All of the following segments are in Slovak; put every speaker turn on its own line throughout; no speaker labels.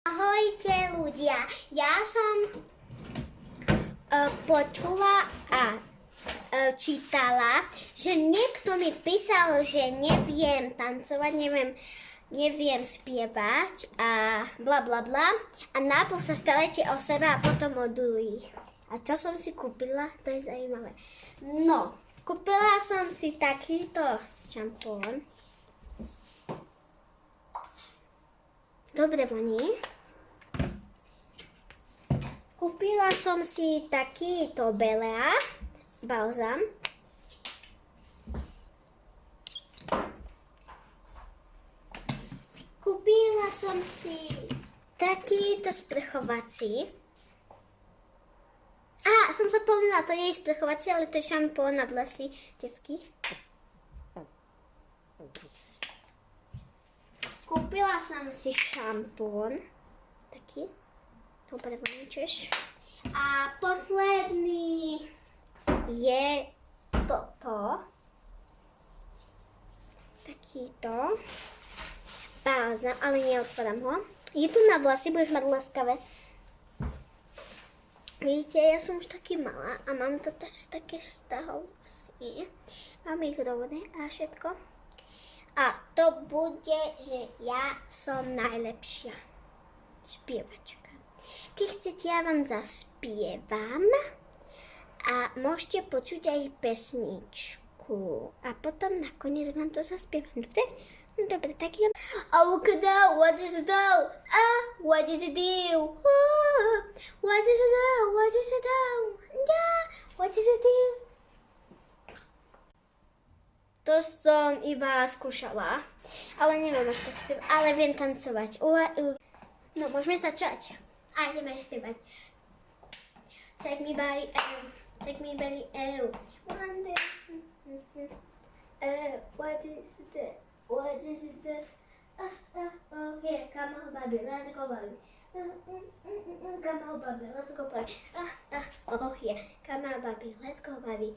Ahojte ľudia, ja som počula a čítala, že niekto mi písal, že neviem tancovať, neviem spievať a bla bla bla a najprv sa starajte o seba a potom o druhých. A čo som si kúpila? To je zaujímavé. No, kúpila som si takýto šampón. Dobre voní. Kúpila som si takýto Belea balzam. Kúpila som si takýto sprchovací. Som sa povedala, to nie je sprchovací, ale to je šampón na vlasy detský. Kúpila som si šampón, taký, dobre voníčeš. A posledný je toto, takýto balzam, ale neotvorám ho. Je tu na vlasy, budeš mať laskavé. Vidíte, ja som už taký malá a mám to teraz také stahov vlasy. Mám ich rovné a všetko. A to bude, že ja som najlepšia spievačka. Keď chcete, ja vám zaspievam a môžete počuť aj pesničku. A potom nakoniec vám to zaspievam. No dobre, tak ja... Awokada, what is it do? What is it do? What is it do? What is it do? What is it do? To som iba skúšala, ale neviem až tak spievať, ale viem tancovať. No, môžeme začať. A ideme spievať. Take me by one day. What is it? What is it? Oh yeah, come on, baby, let's go, baby. Come on, baby, let's go, baby. Oh yeah, come on, baby, let's go, baby.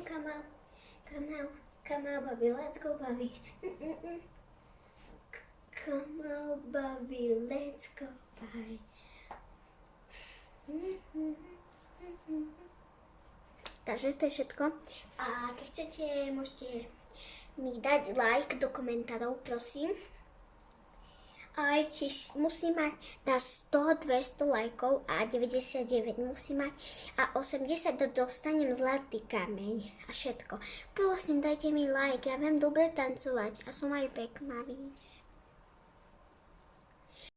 Come on. Come on, baby, let's go, baby. Come on, baby, let's go, baby. Takže to je všetko. A keď chcete, môžete mi dať like do komentárov, prosím. A musí mať na 100, 200 lajkov a 99 musí mať a 80 dostanem zlatý kameň a všetko. Prosím, dajte mi like, ja viem dobre tancovať a som aj pekná, vidíte.